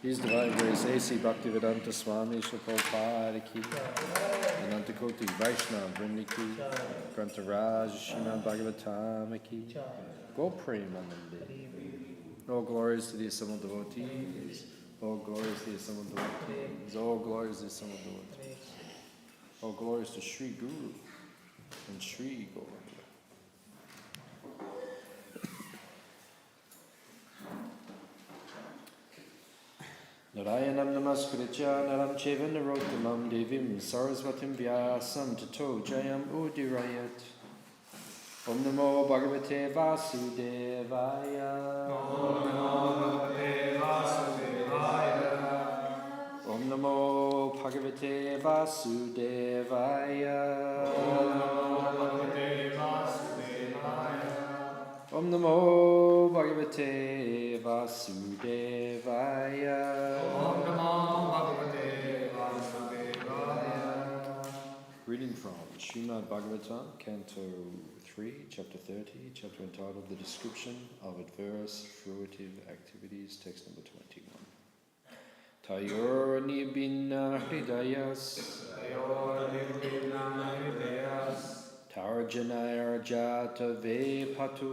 His Divine Grace A.C. Bhaktivedanta Swami Prabhupada Ki, Anantakoti Vaishnava Vrind Ki, Grantaraj Srimad Bhagavatam Ki, Go Premanande. All glories to the assembled devotees, all glories to the assembled devotees, all glories to the assembled devotees, all glories to Sri Guru and Sri Gauranga. Narayanam namaskritya naram cheva narottamam devim saraswatim vyasam tato jayam udirayat. Om namo bhagavate vasudevaya. Om namo bhagavate vasudevaya. Om namo bhagavate vasudevaya. Om namo bhagavate vasudevaya. Om namo bhagavate vasudevaya. Om namo bhagavate vasudevaya. Reading from Srimad Bhagavatam, canto 3, chapter 30, chapter entitled The Description of Adverse Fruitive Activities, text number 21. Tayor nibinna hridayas. Tayor nibinna hridayas. Tarjanayar jata vepatu.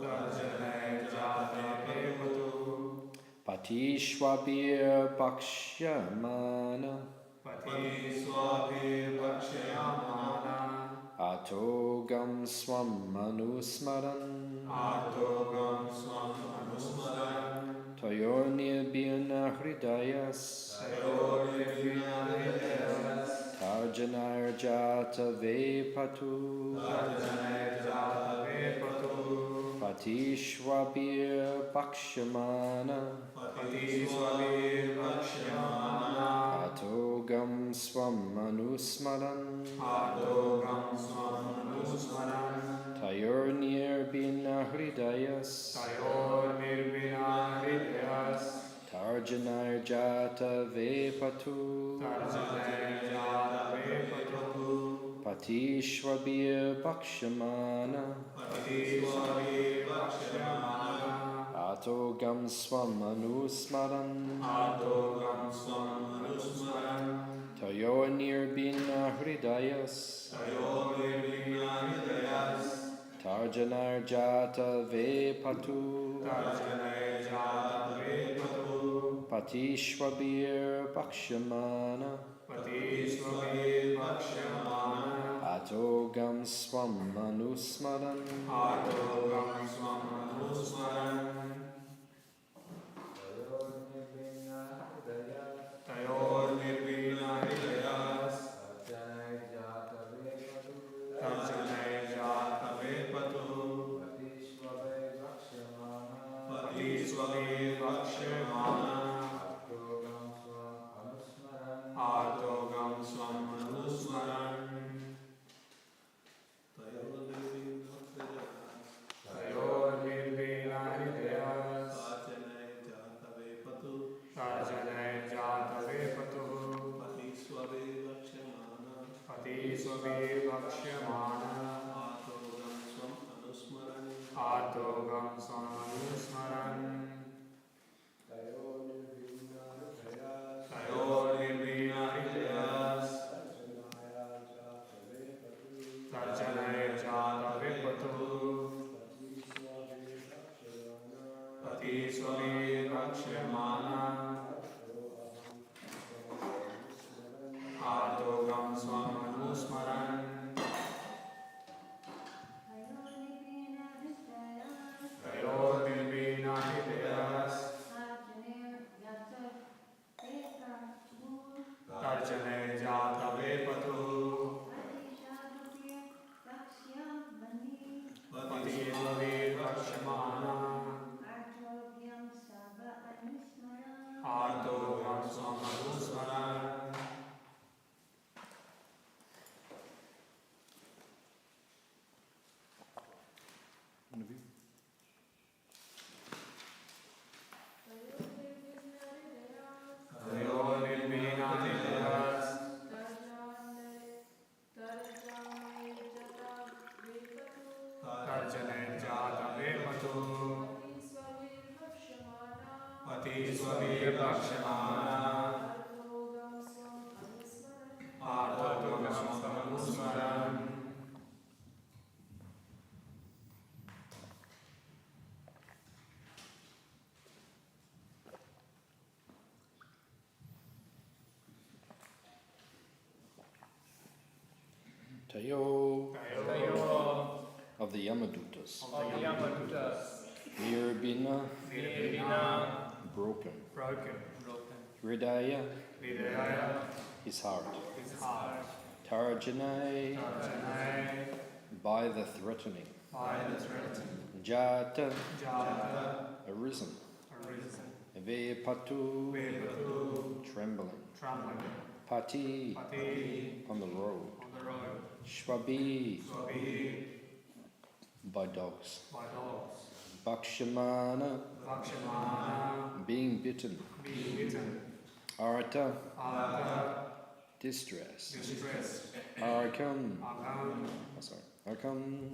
Tarjanayar jata vepatu. Patishwabir bhakshyamana. Patishwabir bhakshyamana. Atogam swam manusmaran. Atogam swam manusmaran. Tayor nibinna hridayas. Tayor nibinna hridayas. Tarjanayar jata vepatu. Tarjanayar jata vepatu. Patishwabir bhakshyamana. Patishwabir bhakshyamana. Atogam swam manusmaran. Atogam swam manusmaran. Tayor nirbina hridayas. Tayor nirbina hridayas. Tarjanayar jata vepatu. Tarjanayar jata vepatu. Patishwabir bhakshyamana. Patishwabir bhakshyamana. Atogam swam manusmaran. Atogam swam manusmaran. Tayor nirbina hridayas. Tayor nirbina hridayas. Tarjanayar jata vepatu. Tarjanayar jata vepatu. Patishwabir bhakshyamana. Patishwabir bhakshyamana. Atogam swam manusmaran. Atogam swam manusmaran. Swami Vakshamana Atogam Swam Anusmaran Tayo Nirvina Hridayas Tarjanaya Jata Vipatu Pati Swami Vakshamana Atogam Swam Anusmaran Tayo Nirvina Hridayas Tarjanaya Jata Vipatu Pati Swami Vakshamana Atogam Swam Anusmaran Tayo Nirvina Hridayas Tarjanaya Jata Vipatu Pati Swami Vakshamana Atogam Swam Anusmaran Tayo Tayo of the Yamadutas. of the Yamadutas, Nirvina Nirvina, broken. broken. Hridaya Hridaya, his heart. his heart. Tarjanai Tarjanai, by the threatening. by the threatened. Jata Jata, arisen. arisen. Vepatu Vipatu, trembling. trembling. Pati Pati, on the road. on the road. Shvabi Swabi, by dogs. by dogs. Bhakshamana Vakshamana, being bitten. being beaten. Arta Artha, distress. distressed. Arkam Agam, Arkam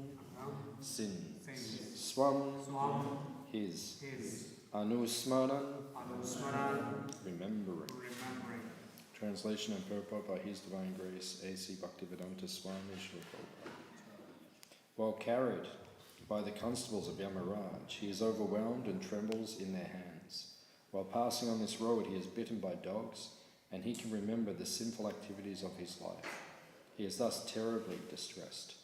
sin. sins. Swam Swam, his. his. Anusmaran Anusmaran, remembering. remembering. Translation and purport by His Divine Grace, A.C. Bhaktivedanta Swami Srila Prabhupada. While carried by the constables of Yamaraj, he is overwhelmed and trembles in their hands. While passing on this road, he is bitten by dogs, and he can remember the sinful activities of his life. He is thus terribly distressed.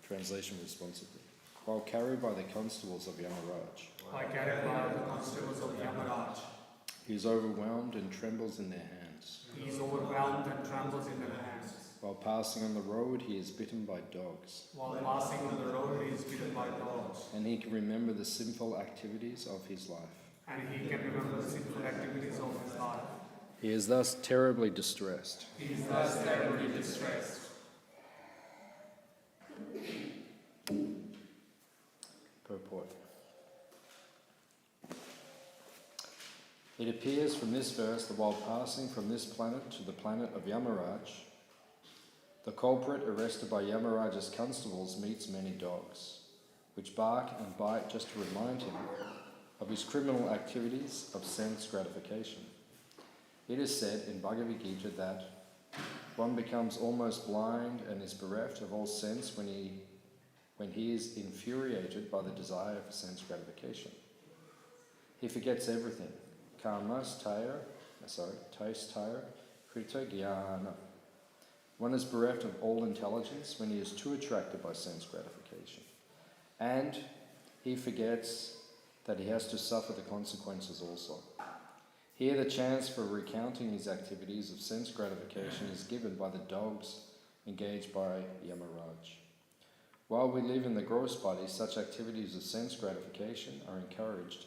Translation responsibly. While carried by the constables of Yamaraj, By carried by the constables of Yamaraj, he is overwhelmed and trembles in their hands. he is overwhelmed and trembles in their hands. While passing on the road, he is bitten by dogs, While passing on the road, he is bitten by dogs, and he can remember the sinful activities of his life. and he can remember the sinful activities of his life. He is thus terribly distressed. He is thus terribly distressed. Purport. It appears from this verse that while passing from this planet to the planet of Yamaraj, the culprit arrested by Yamaraj's constables meets many dogs, which bark and bite just to remind him of his criminal activities of sense gratification. It is said in Bhagavad Gita that one becomes almost blind and is bereft of all sense when he is infuriated by the desire for sense gratification. He forgets everything. Taste tire, krita jnana. One is bereft of all intelligence when he is too attracted by sense gratification. And he forgets that he has to suffer the consequences also. Here the chance for recounting his activities of sense gratification is given by the dogs engaged by Yamaraj. While we live in the gross body, such activities of sense gratification are encouraged,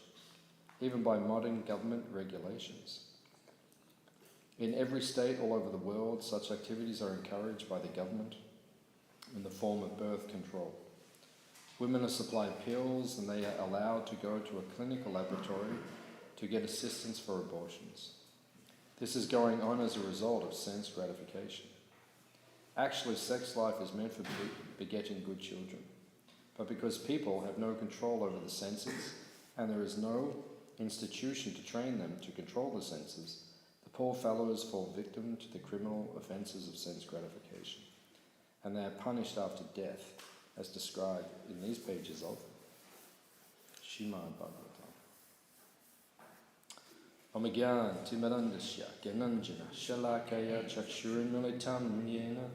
even by modern government regulations. In every state all over the world, such activities are encouraged by the government in the form of birth control. Women are supplied pills and they are allowed to go to a clinical laboratory to get assistance for abortions. This is going on as a result of sense gratification. Actually, sex life is meant for begetting good children. But because people have no control over the senses, and there is no institution to train them to control the senses, the poor fellows fall victim to the criminal offences of sense gratification. And they are punished after death, as described in these pages of Srimad Bhagavatam. Omagyan timarandasya gyananjana shalakaya chakshurimilitam yena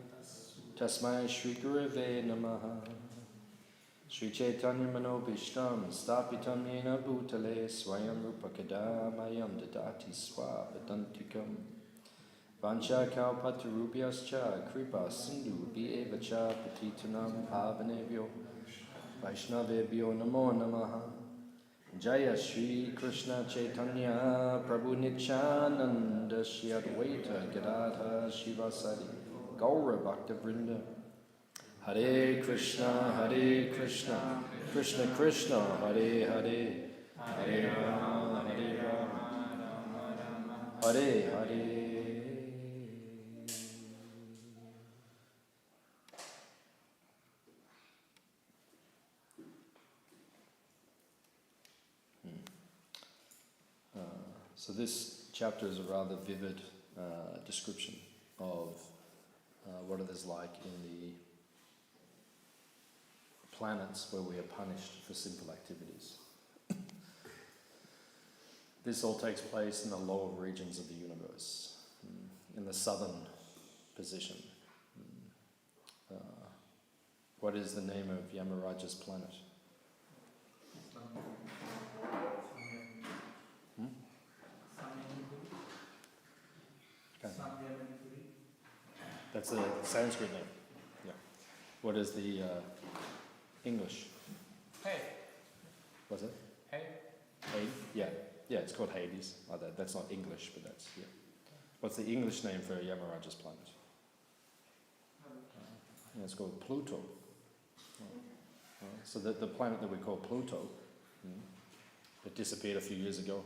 tasmai Shri Gurave namaha Shri Chaitanya Manobishtam Stapitam Yena Bhutale Swayam Rupakadamayam Dadati Swapadantikam Vancha Kalpatarubhyascha Kripa Sindhu Bievacha Patitanam Pavanebhyo Vaishnavebhyo Namo Namaha Jaya Shri Krishna Chaitanya Prabhu Nityananda Shri Advaita Gadadha Shivasadi Gaura Bhakta Vrinda Hare Krishna, Krishna Krishna, Hare Hare, Hare Rama, Hare Hare. So this chapter is a rather vivid description of what it is like in the planets where we are punished for simple activities. This all takes place in the lower regions of the universe, in the southern position. What is the name of Yamaraja's planet? Okay. That's a Sanskrit name. Yeah. What is the English? Hey. Was it? Hey. Hades? Yeah. Yeah, it's called Hades. Oh, that's not English, but that's, yeah. What's the English name for Yamaraja's planet? Yeah, it's called Pluto. So the planet that we call Pluto, it disappeared a few years ago.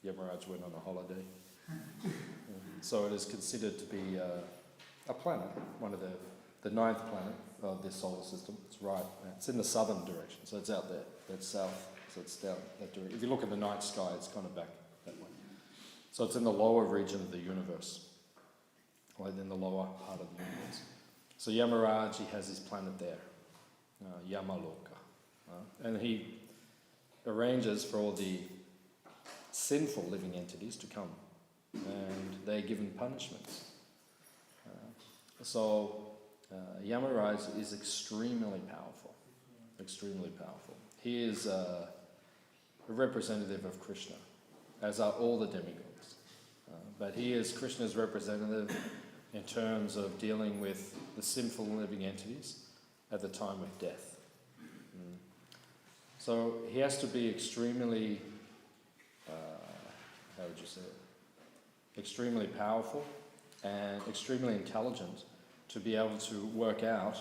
Yamaraj went on a holiday. So it is considered to be a planet, one of the ninth planet of this solar system. It's right, it's in the southern direction, so it's out there. That's south, so it's down that direction. If you look at the night sky, it's kind of back that way. So it's in the lower region of the universe, like in the lower part of the universe. So Yamaraj, he has his planet there, Yamaloka. And he arranges for all the sinful living entities to come, and they're given punishments. Yamaraj is extremely powerful, extremely powerful. He is a representative of Krishna, as are all the demigods. But he is Krishna's representative in terms of dealing with the sinful living entities at the time of death. So he has to be extremely, how would you say it? Extremely powerful and extremely intelligent to be able to work out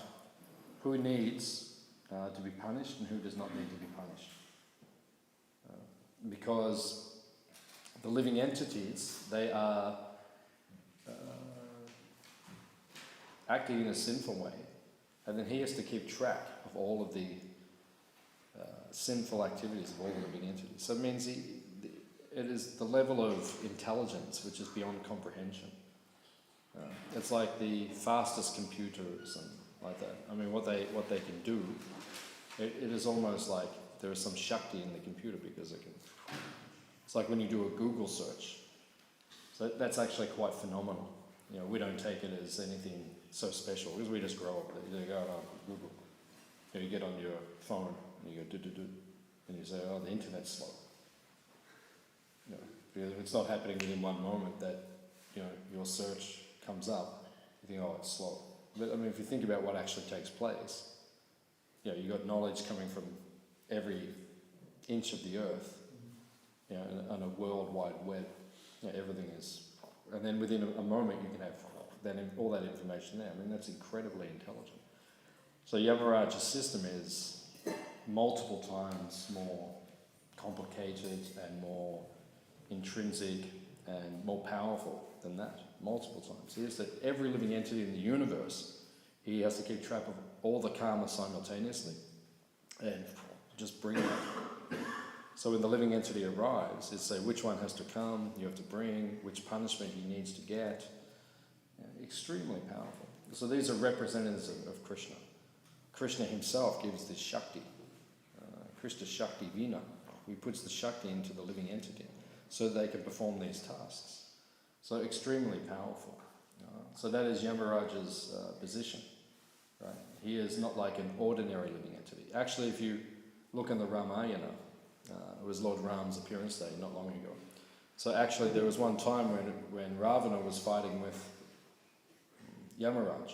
who needs to be punished and who does not need to be punished. Because the living entities, they are acting in a sinful way, and then he has to keep track of all of the sinful activities of all the living entities. So it means it is the level of intelligence which is beyond comprehension. It's like the fastest computers and like that. I mean, what they can do, it is almost like there is some Shakti in the computer because it can. It's like when you do a Google search. So that's actually quite phenomenal. You know, we don't take it as anything so special because we just grow up. You go, oh, Google. You know, you get on your phone and you go do, and you say, oh, the internet's slow. You know, if it's not happening within one moment that your search comes up, you think, oh, it's slow. But I mean, if you think about what actually takes place, you've got knowledge coming from every inch of the earth, on a world wide web. Everything is, and then within a moment you can have all that information there. I mean, that's incredibly intelligent. So Yamaraj's system is multiple times more complicated and more intrinsic and more powerful than that, multiple times. He is that every living entity in the universe, he has to keep track of all the karma simultaneously and just bring that. So when the living entity arrives, it's say which one has to come, you have to bring, which punishment he needs to get. Extremely powerful. So these are representatives of Krishna. Krishna himself gives this Shakti, Krishna Shakti Vina. He puts the Shakti into the living entity so that they can perform these tasks. So extremely powerful. So that is Yamaraj's position. Right? He is not like an ordinary living entity. Actually, if you look in the Ramayana, it was Lord Ram's appearance day not long ago. So actually there was one time when Ravana was fighting with Yamaraj.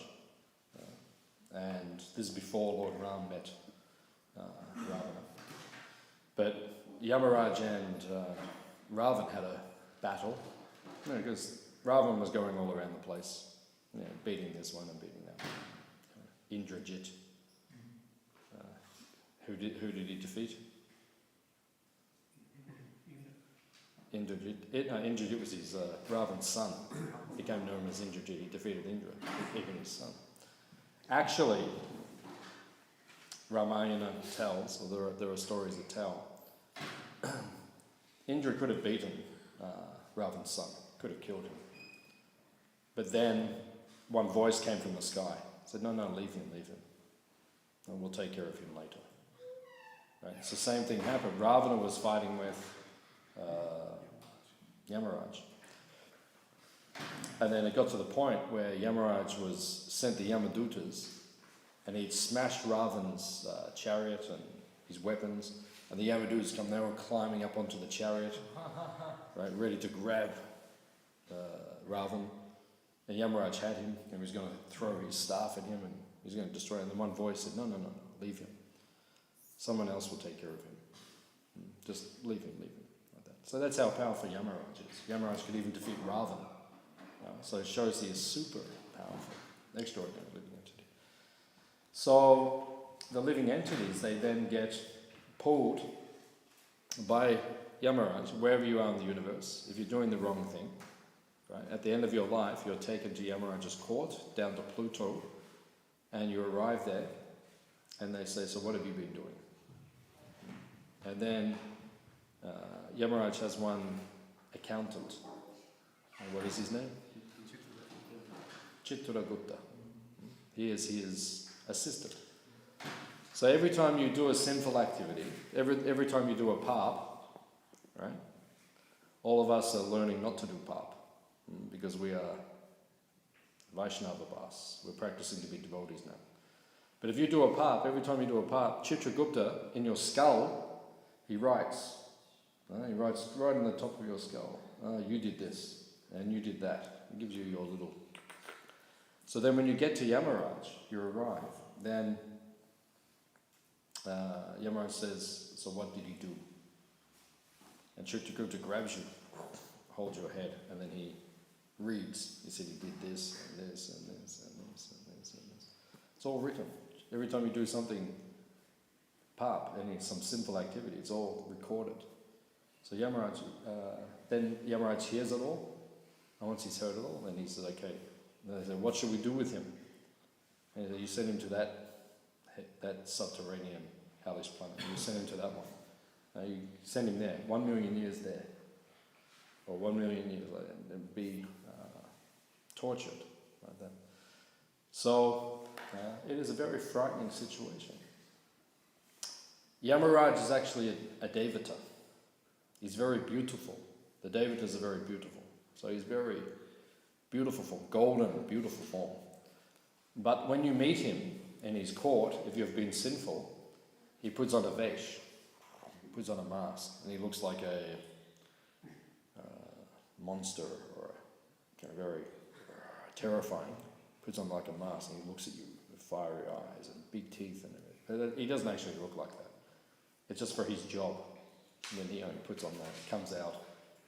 And this is before Lord Ram met Ravana. But Yamaraj and Ravan had a battle, because Ravan was going all around the place, beating this one and beating that one. Indrajit. Who did he defeat? Indrajit. Indrajit was his Ravan's son. He became known as Indrajit. He defeated Indra, even his son. Actually, Ramayana tells, or there are stories that tell, Indra could have beaten Ravan's son, could have killed him. But then one voice came from the sky, said, no, leave him. And we'll take care of him later. Right? So the same thing happened. Ravana was fighting with Yamaraj. And then it got to the point where Yamaraj was sent the Yamadutas, and he'd smashed Ravan's chariot and his weapons, and the Yamadutas they were climbing up onto the chariot, right, ready to grab Ravan. And Yamaraj had him, and he was going to throw his staff at him, and he was going to destroy him. And then one voice said, no, leave him. Someone else will take care of him. Just leave him. Like that. So that's how powerful Yamaraj is. Yamaraj could even defeat Ravan. So it shows he is super powerful, extraordinary living entity. So the living entities, they then get pulled by Yamaraj, wherever you are in the universe. If you're doing the wrong thing, right, at the end of your life, you're taken to Yamaraj's court, down to Pluto, and you arrive there, and they say, so what have you been doing? And then Yamaraj has one accountant. And what is his name? Chitragupta. He is his assistant. So every time you do a sinful activity, every time you do a pap, right? All of us are learning not to do pap because we are Vaishnava Bas. We're practicing to be devotees now. But if you do a pap, every time you do a pap, Chitragupta, in your skull, he writes. He writes right on the top of your skull. You did this, and you did that. He gives you your little... So then when you get to Yamaraj, you arrive, then Yamaraj says, so what did he do? And Chitragupta grabs you, holds your head, and then he reads. He said he did this, and this, and this, and this, and this, and this. It's all written. Every time you do something pap, some simple activity, it's all recorded. So Yamaraj, then Yamaraj hears it all, and once he's heard it all, then he says, okay. And they said, what should we do with him? And he said, you send him to that subterranean hellish planet. You send him to that one. You send him there, 1 million years there, or 1 million years later, and be tortured like that. So it is a very frightening situation. Yamaraj is actually a Devata. He's very beautiful. The Devatas are very beautiful. So he's very beautiful form, golden, beautiful form. But when you meet him in his court, if you've been sinful, he puts on a vesh, he puts on a mask, and he looks like a monster or very terrifying. Puts on like a mask, and he looks at you with fiery eyes and big teeth and everything. He doesn't actually look like that. It's just for his job. And then he puts on that, comes out,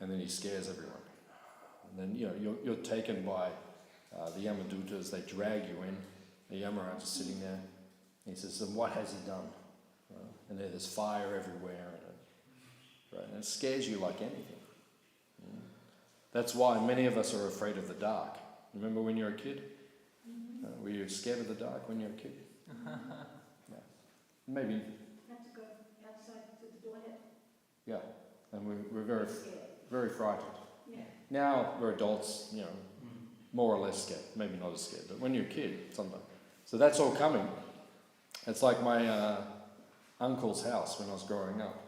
and then he scares everyone. And then you're taken by the Yamadutas. They drag you in. The Yamaraj is sitting there. And he says, "So what has he done?" And there's fire everywhere, and it scares you like anything. That's why many of us are afraid of the dark. Remember when you were a kid? Were you scared of the dark when you were a kid? Yeah. Maybe. Had to go outside to the toilet. Yeah. And we're very, very frightened. Yeah. Now we're adults, you know, more or less scared. Maybe not as scared, but when you're a kid, sometimes. So that's all coming. It's like my uncle's house when I was growing up.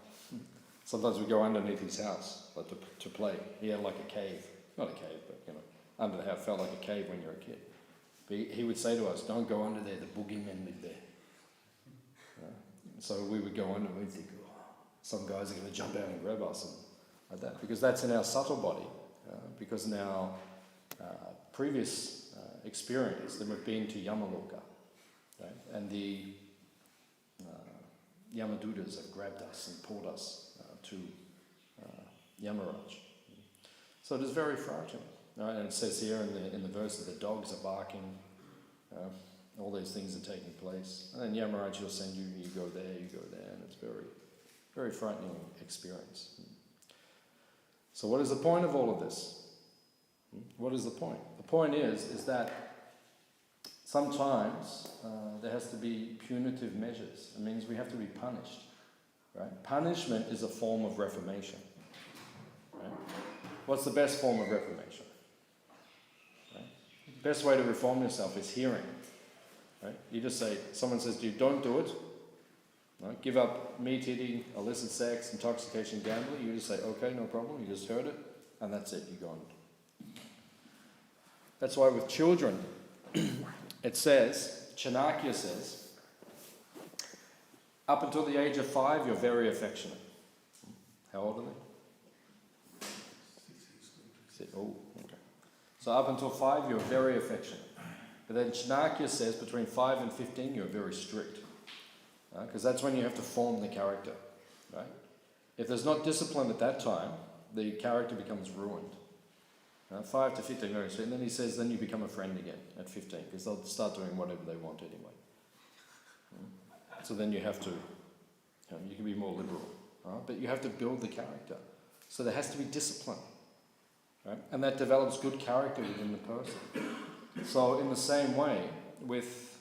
Sometimes we go underneath his house like to play. He had like a cave. Not a cave, but you know, under the house. Felt like a cave when you're a kid. But he would say to us, don't go under there, the boogeymen live there. So we would go under and we'd think, oh, some guys are going to jump out and grab us and like that. Because that's in our subtle body. Because in our previous experience, then we've been to Yamaloka. Right? And the Yamadutas have grabbed us and pulled us to Yamaraj. So it is very frightening. Right? And it says here in the verse that the dogs are barking, all these things are taking place. And then Yamaraj will send you, you go there, and it's very, very frightening experience. So what is the point of all of this? What is the point? The point is that sometimes there has to be punitive measures. It means we have to be punished. Right? Punishment is a form of reformation. Right? What's the best form of reformation? Right? Best way to reform yourself is hearing. Right? You just say, someone says to you, don't do it. Right? Give up meat eating, illicit sex, intoxication, gambling. You just say, okay, no problem. You just heard it, and that's it. You go on. That's why with children, it says, Chanakya says, up until the age of 5, you're very affectionate. How old are they? 6. Oh, okay. So up until 5, you're very affectionate. But then Chanakya says between 5 and 15, you're very strict. Because that's when you have to form the character. Right? If there's not discipline at that time, the character becomes ruined. 5 to 15, very strict. And then he says, then you become a friend again at 15, because they'll start doing whatever they want anyway. So then you have to, you can be more liberal. Right? But you have to build the character. So there has to be discipline. Right? And that develops good character within the person. So in the same way, with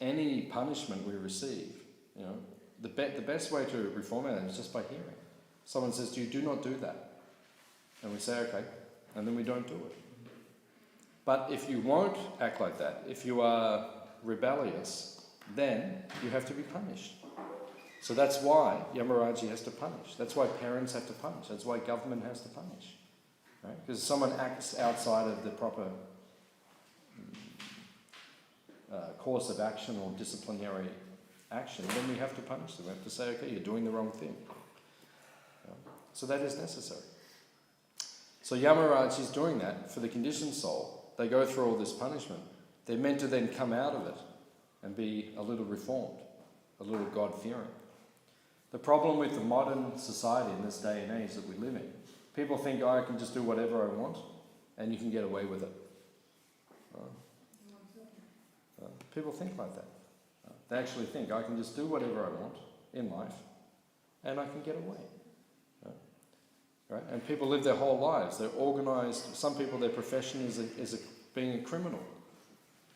any punishment we receive, you know, the best way to reform it is just by hearing. Someone says to you, do not do that. And we say, okay, and then we don't do it. But if you won't act like that, if you are rebellious, then you have to be punished. So that's why Yamaraji has to punish. That's why parents have to punish. That's why government has to punish. Right? Because if someone acts outside of the proper course of action or disciplinary action, then we have to punish them. We have to say, okay, you're doing the wrong thing. So that is necessary. So Yamaraj is doing that for the conditioned soul. They go through all this punishment. They're meant to then come out of it and be a little reformed, a little God-fearing. The problem with the modern society in this day and age that we live in, people think, oh, I can just do whatever I want and you can get away with it. People think like that. They actually think, I can just do whatever I want in life and I can get away. Right? And people live their whole lives. They're organised. Some people, their profession is being a criminal.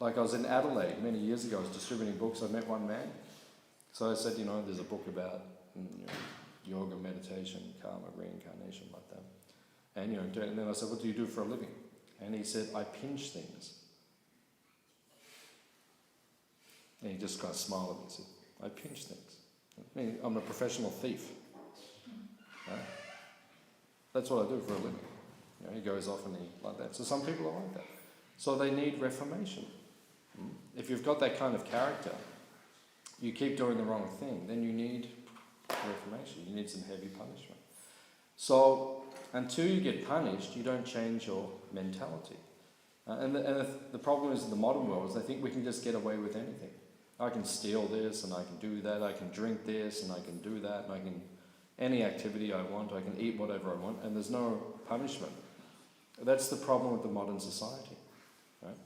Like I was in Adelaide many years ago, I was distributing books. I met one man. So I said, there's a book about yoga, meditation, karma, reincarnation, like that. And then I said, what do you do for a living? And he said, I pinch things. And he just kind of smiled at me and said, I pinch things. I mean, I'm a professional thief. Right? That's what I do for a living. He goes off and he like that. So some people are like that. So they need reformation. If you've got that kind of character, you keep doing the wrong thing, then you need reformation. You need some heavy punishment. So until you get punished, you don't change your mentality. And the problem is in the modern world is they think we can just get away with anything. I can steal this and I can do that. I can drink this and I can do that. And I can any activity I want. I can eat whatever I want. And there's no punishment. That's the problem with the modern society. Right?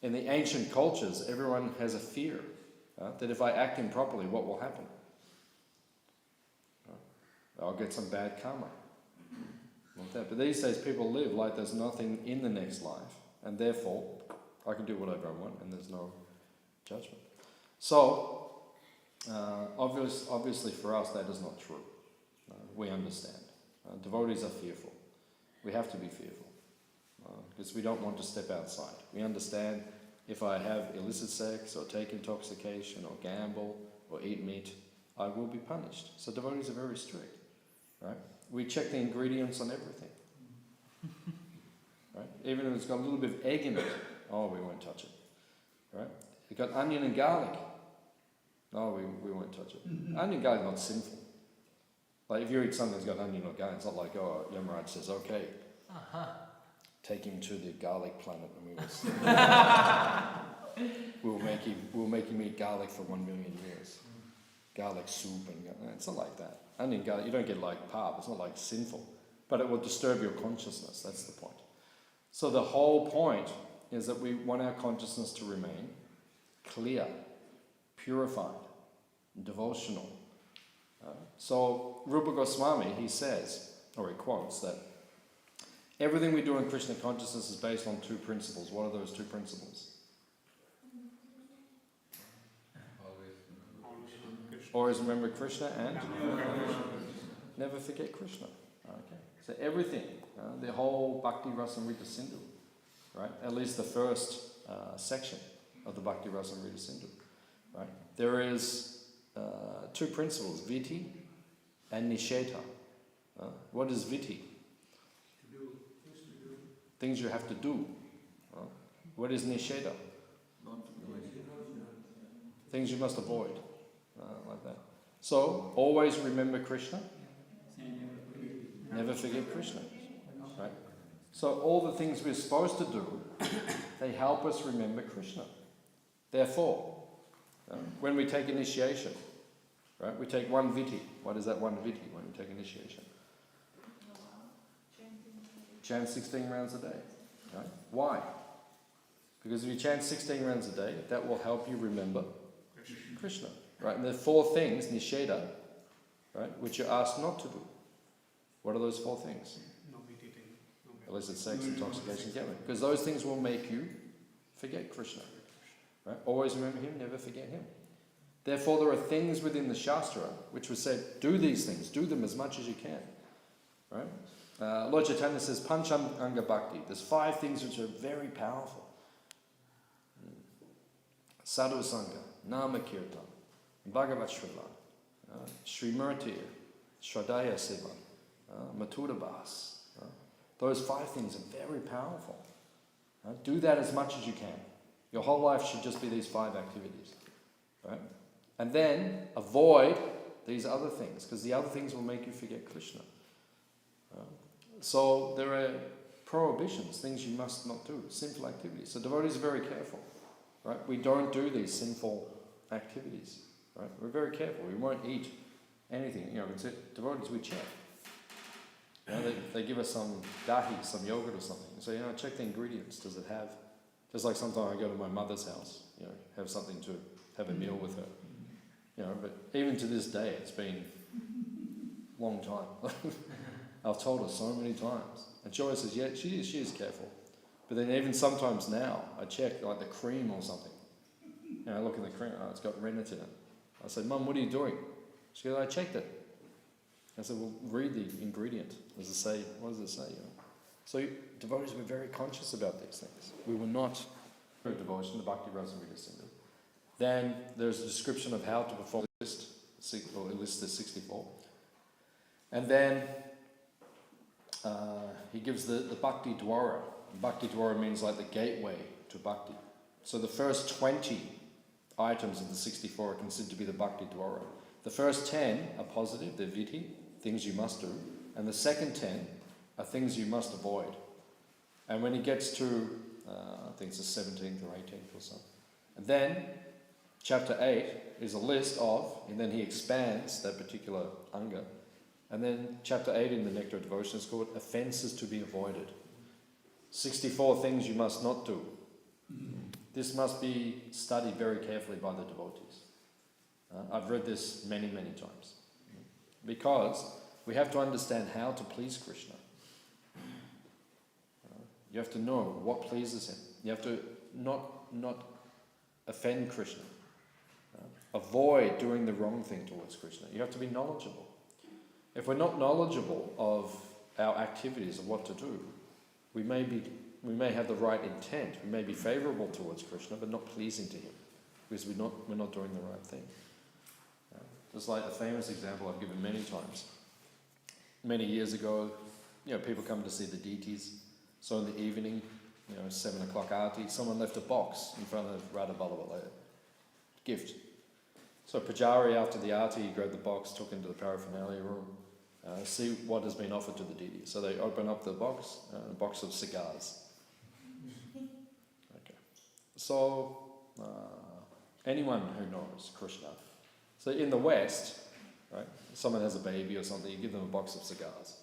In the ancient cultures, everyone has a fear that if I act improperly, what will happen? I'll get some bad karma. that. But these days people live like there's nothing in the next life, and therefore I can do whatever I want and there's no judgment. So, obviously for us that is not true. We understand. Devotees are fearful. We have to be fearful because we don't want to step outside. We understand if I have illicit sex or take intoxication or gamble or eat meat, I will be punished. So devotees are very strict, right? We check the ingredients on everything, right? Even if it's got a little bit of egg in it, oh, we won't touch it, right? It's got onion and garlic, no, we won't touch it. Onion and garlic is not sinful. Like if you eat something that's got onion or garlic, it's not like, oh, Yamaraj says, okay, take him to the garlic planet and we'll make him eat garlic for 1 million years. Garlic soup and it's not like that. Onion garlic, you don't get like pap, it's not like sinful, but it will disturb your consciousness, that's the point. So the whole point is that we want our consciousness to remain clear, purified, devotional. So Rupa Goswami, he says, or he quotes, that everything we do in Krishna consciousness is based on two principles. What are those two principles? Always remember Krishna and never forget Krishna. Okay. So everything, the whole Bhakti Rasamrita Sindhu, right? At least the first section of the Bhakti Rasamrita Sindhu, right? There is two principles, Viti and Nisheta. What is Viti? Things you have to do. What is Nisheta? Things you must avoid. Like that. So, always remember Krishna. Never forget Krishna. Right? So all the things we're supposed to do, they help us remember Krishna. Therefore, when we take initiation, right, we take one viti. What is that one viti when we take initiation? Chant 16 rounds a day. Right? Why? Because if you chant 16 rounds a day, that will help you remember Krishna. Right? And there are four things, nisheda, right, which you're asked not to do. What are those four things? No meat eating. No Illicit sex, intoxication, gambling. Because those things will make you forget Krishna. Right? Always remember him, never forget him. Therefore, there are things within the Shastra which was said, do these things, do them as much as you can. Right? Lord Chaitanya says, Pancham Anga Bhakti. There's 5 things which are very powerful. Sadhu Sangha, Nama Kirtan, Bhagavat Shravan, Srimurti, Shradaya Seva, Mathura Bhas. Those 5 things are very powerful. Do that as much as you can. Your whole life should just be these 5 activities. Right? And then avoid these other things, because the other things will make you forget Krishna. So there are prohibitions, things you must not do, sinful activities. So devotees are very careful. Right? We don't do these sinful activities. Right? We're very careful. We won't eat anything. You know, devotees, we check. You know, they give us some dahi, some yogurt or something. So, check the ingredients. Does it have... Just like sometimes I go to my mother's house, have something to have a meal with her. But even to this day, it's been a long time. I've told her so many times. And she always says, yeah, she is careful. But then even sometimes now, I check like the cream or something. I look in the cream, it's got rennet in it. I said, Mum, what are you doing? She goes, I checked it. I said, well, read the ingredient. What does it say? So devotees were very conscious about these things. We were not devotion, the Bhakti Rasamrita Sindhu. Then there's a description of how to perform the list, the 64. And then he gives the Bhakti Dwara. Bhakti Dwara means like the gateway to Bhakti. So the first 20 items of the 64 are considered to be the Bhakti Dwara. The first 10 are positive, they're viti, things you must do. And the second 10 are things you must avoid. And when he gets to, I think it's the 17th or 18th or so. And then, chapter 8 is a list of, and then he expands that particular anga. And then chapter 8 in the Nectar of Devotion is called Offences to be Avoided. 64 things you must not do. This must be studied very carefully by the devotees. I've read this many, many times. Because we have to understand how to please Krishna. You have to know what pleases him. You have to not offend Krishna. Avoid doing the wrong thing towards Krishna. You have to be knowledgeable. If we're not knowledgeable of our activities of what to do, we may have the right intent. We may be favourable towards Krishna, but not pleasing to him, because we're not doing the right thing. Just like the famous example I've given many times. Many years ago, people come to see the deities. So in the evening, 7 o'clock aarti, someone left a box in front of Radha Ballabha, gift. So Pujari, after the aarti, he grabbed the box, took it into the paraphernalia room, see what has been offered to the deity. So they open up the box, a box of cigars. Okay. So anyone who knows Krishna, so in the West, right, someone has a baby or something, you give them a box of cigars.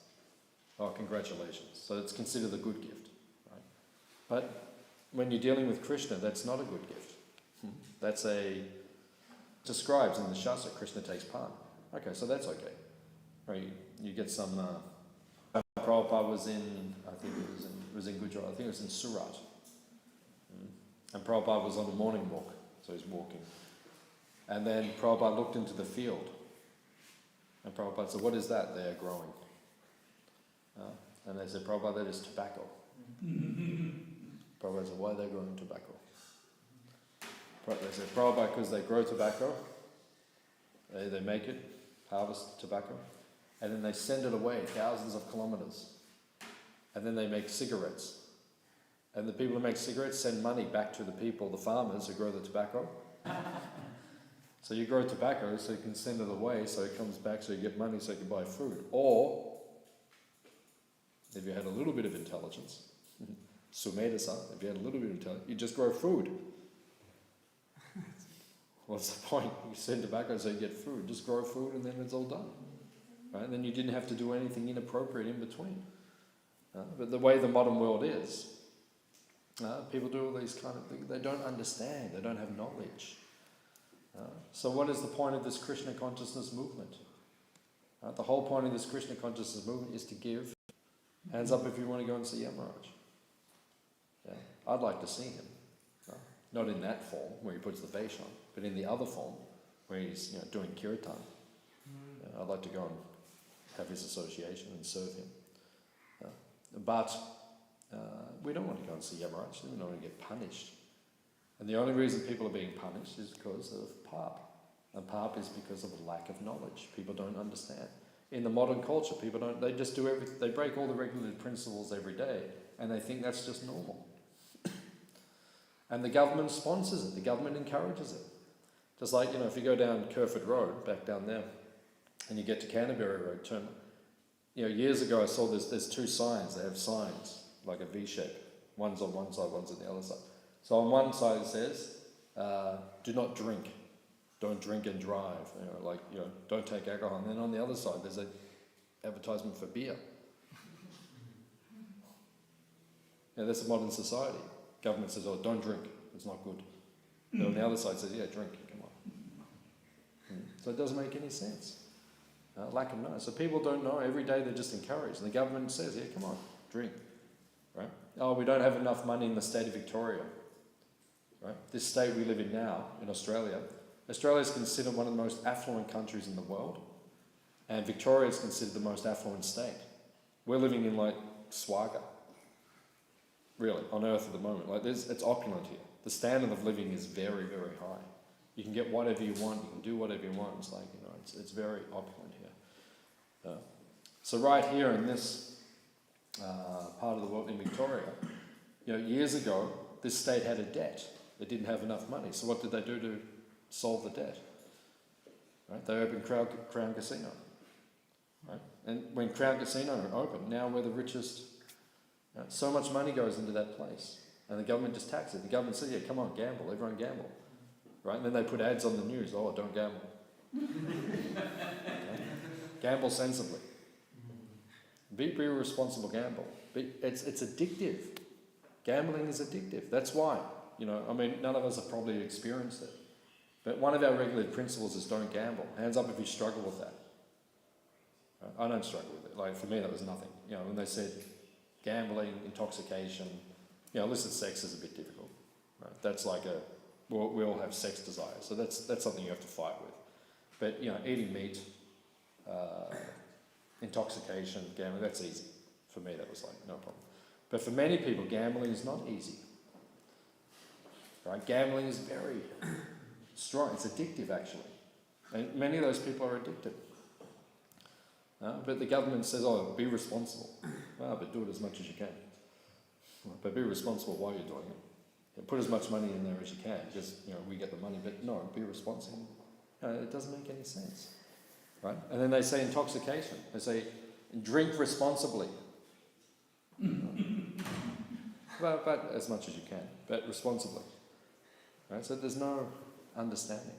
Oh, congratulations. So it's considered a good gift, right? But when you're dealing with Krishna, that's not a good gift. That's describes in the Shastra, Krishna takes part. Okay, so that's okay. Right, you get some, Prabhupada was in, I think it was in Gujarat, I think it was in Surat. And Prabhupada was on a morning walk, so he's walking. And then Prabhupada looked into the field. And Prabhupada said, what is that they are growing? And they said, Prabhupada, that is tobacco. Prabhupada said, why are they growing tobacco? They said, Prabhupada, because they grow tobacco, they make it, harvest tobacco, and then they send it away thousands of kilometers. And then they make cigarettes. And the people who make cigarettes send money back to the people, the farmers who grow the tobacco. So you grow tobacco so you can send it away so it comes back so you get money so you can buy food. Or, if you had a little bit of intelligence, Sumedasa, if you had a little bit of intelligence, you just grow food. What's the point? You send tobacco so you get food. Just grow food and then it's all done. Right? And then you didn't have to do anything inappropriate in between. But the way the modern world is, people do all these kind of things. They don't understand. They don't have knowledge. So what is the point of this Krishna consciousness movement? The whole point of this Krishna consciousness movement is to give. Hands up if you want to go and see Yamaraj. Yeah, I'd like to see him. Not in that form where he puts the face on, but in the other form where he's doing kirtan. I'd like to go and have his association and serve him. But we don't want to go and see Yamaraj. We don't want to get punished. And the only reason people are being punished is because of pap. And pap is because of a lack of knowledge. People don't understand. In the modern culture, people don't, they just do everything, they break all the regulated principles every day, and they think that's just normal. And the government sponsors it, the government encourages it. Just like, if you go down Kerford Road, back down there, and you get to Canterbury Road, turn, years ago I saw there's two signs, they have signs, like a V shape. One's on one side, one's on the other side. So on one side it says, do not drink. Don't drink and drive. Don't take alcohol. And then on the other side there's an advertisement for beer. That's a modern society. Government says, oh, don't drink. It's not good. But on the other side says, yeah, drink. Come on. So it doesn't make any sense. Lack of knowledge. So people don't know. Every day they're just encouraged. And the government says, yeah, come on, drink. Right? Oh, we don't have enough money in the state of Victoria. Right? This state we live in now, in Australia, Australia is considered one of the most affluent countries in the world, and Victoria is considered the most affluent state. We're living in Swaga, really, on earth at the moment. It's opulent here. The standard of living is very, very high. You can get whatever you want, you can do whatever you want. It's very opulent here. So right here in this part of the world, in Victoria, years ago, this state had a debt. It didn't have enough money. So what did they do to solve the debt? Right? They opened Crown Casino. Right? And when Crown Casino opened, now we're the richest. So much money goes into that place. And the government just taxes it. The government says, yeah, come on, gamble. Everyone gamble. Right? And then they put ads on the news. Oh, don't gamble. Okay? Gamble sensibly. Be a responsible gamble. It's addictive. Gambling is addictive. That's why. None of us have probably experienced it. But one of our regulated principles is don't gamble. Hands up if you struggle with that. I don't struggle with it. For me, that was nothing. When they said, gambling, intoxication. Illicit sex is a bit difficult, right? That's like we all have sex desires, so that's something you have to fight with. But eating meat, intoxication, gambling, that's easy. For me, that was like no problem. But for many people, gambling is not easy. Right? Gambling is very strong. It's addictive, actually. And many of those people are addicted. But the government says, be responsible. But do it as much as you can. But be responsible while you're doing it. Put as much money in there as you can, because we get the money. But no, be responsible. It doesn't make any sense. Right? And then they say intoxication. They say, drink responsibly. But as much as you can, but responsibly. Right? So there's no understanding.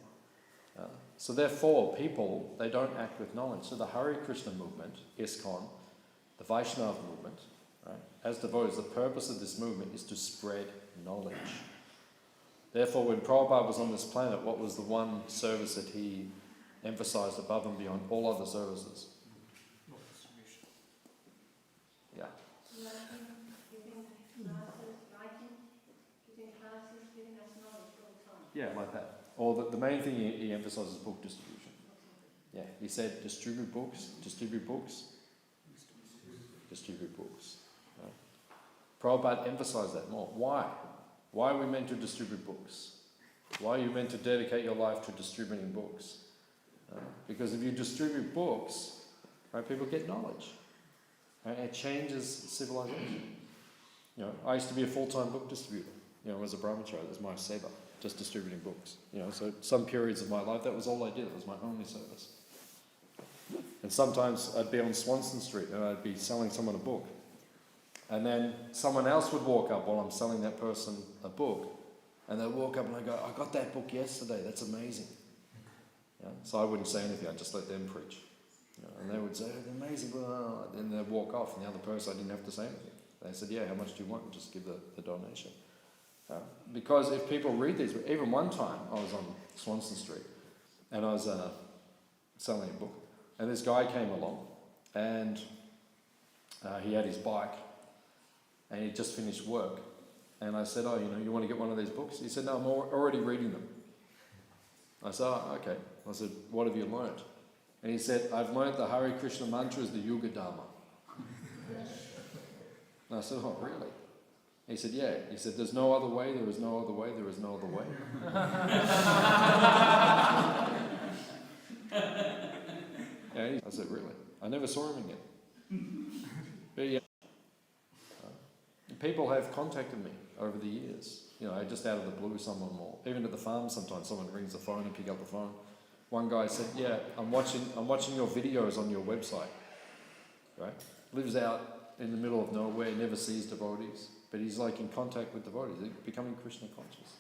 So therefore, people, they don't act with knowledge. So the Hare Krishna movement, ISKCON, the Vaishnava movement, right? As devotees, the purpose of this movement is to spread knowledge. Therefore, when Prabhupada was on this planet, what was the one service that he emphasized above and beyond all other services? Yeah. Giving classes, writing, giving classes, giving us knowledge all the time. Yeah, like that. Or the main thing he emphasizes is book distribution. Yeah, he said distribute books, distribute books, distribute books. Right? Prabhupada emphasized that more. Why? Why are we meant to distribute books? Why are you meant to dedicate your life to distributing books? Because if you distribute books, right, people get knowledge. Right? It changes civilization. I used to be a full-time book distributor. As a brahmachari, that was my seva, just distributing books. So some periods of my life, that was all I did. It was my only service. And sometimes I'd be on Swanston Street and I'd be selling someone a book. And then someone else would walk up while I'm selling that person a book. And they'd walk up and I'd go, I got that book yesterday, that's amazing. So I wouldn't say anything, I'd just let them preach. And they would say, oh, amazing, blah. And they'd walk off, and the other person, I didn't have to say anything. They said, yeah, how much do you want? And just give the donation. Because if people read these, even one time I was on Swanston Street and I was selling a book, and this guy came along and he had his bike and he just finished work, and I said, you want to get one of these books? He said, no, I'm already reading them. I said, okay. I said, what have you learnt? And he said, I've learnt the Hare Krishna mantra is the Yuga Dharma. And I said, oh, really? He said, yeah. He said, there's no other way, there is no other way, there is no other way. I said, really? I never saw him again. But yeah, people have contacted me over the years. Just out of the blue, someone will. Even at the farm sometimes someone rings the phone and pick up the phone. One guy said, yeah, I'm watching your videos on your website. Right? Lives out in the middle of nowhere, never sees devotees. But he's like in contact with devotees, he's becoming Krishna conscious.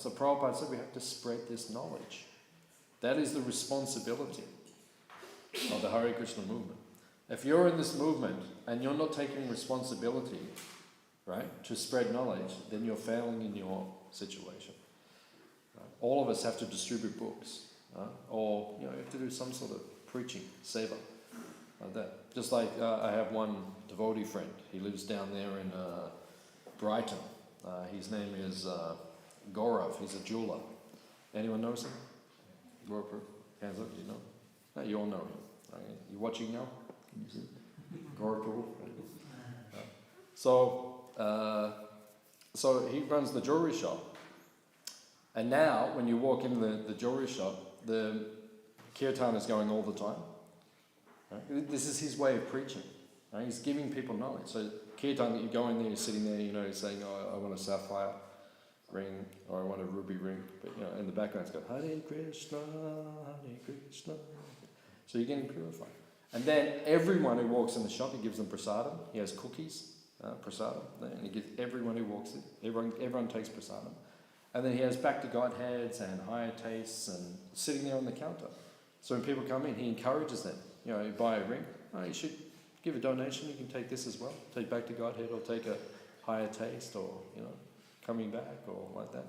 So Prabhupada said we have to spread this knowledge. That is the responsibility of the Hare Krishna movement. If you're in this movement and you're not taking responsibility, right, to spread knowledge, then you're failing in your situation. Right? All of us have to distribute books, or you have to do some sort of preaching, seva, like that. Just like I have one devotee friend. He lives down there in Brighton. His name is Gaurav. He's a jeweler. Anyone knows him? Gaurav, hands up. Do you know? No, you all know him. Right? You watching now? Gaurav. So he runs the jewelry shop. And now, when you walk into the jewelry shop, the kirtan is going all the time. Right? This is his way of preaching. Right? He's giving people knowledge. So kirtan, that you go in there, you're sitting there, you're saying, I want a sapphire ring, or I want a ruby ring. But in the background it's got Hare Krishna, Hare Krishna. So you're getting purified. And then everyone who walks in the shop, he gives them prasadam. He has cookies, prasadam, and he gives everyone who walks in. Everyone takes prasadam. And then he has back to Godheads and higher tastes and sitting there on the counter. So when people come in, he encourages them. You buy a ring, you should give a donation, you can take this as well. Take back to Godhead, or take a higher taste, or coming back, or like that.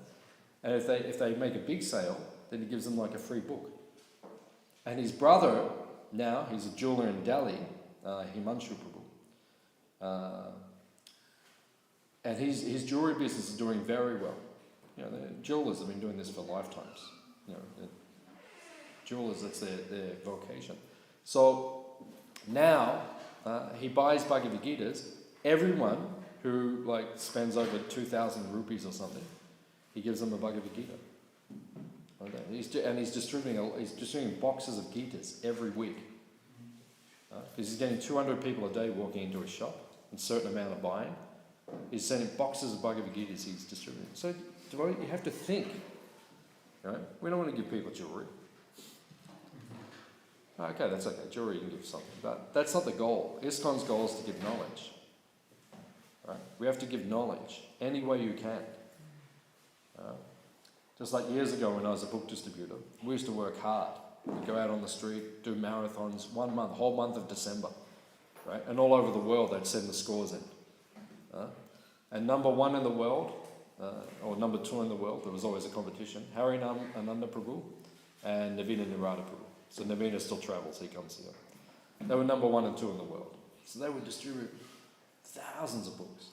And if they make a big sale, then he gives them like a free book. And his brother, now, he's a jeweler in Delhi, Himanshu Prabhu. And his jewelry business is doing very well. You know, the jewelers have been doing this for lifetimes. You know, the jewelers, that's their vocation. So now he buys Bhagavad Gitas. Everyone who like spends over 2,000 rupees or something, he gives them a Bhagavad Gita. Okay. He's distributing boxes of Gitas every week. Because he's getting 200 people a day walking into his shop, and a certain amount of buying. He's sending boxes of Bhagavad Gitas he's distributing. So you have to think. Right? We don't want to give people jewelry. Okay, that's okay. Jewelry you can give something. But that's not the goal. ISKCON's goal is to give knowledge. Right? We have to give knowledge any way you can. Just like years ago when I was a book distributor, we used to work hard. We'd go out on the street, do marathons, 1 month, whole month of December. Right? And all over the world they'd send the scores in. And number 1 in the world, or number 2 in the world, there was always a competition, Harinam Ananda Prabhu and Navina Narada Prabhu. So Navina still travels, he comes here. They were number 1 and 2 in the world. So they would distribute thousands of books.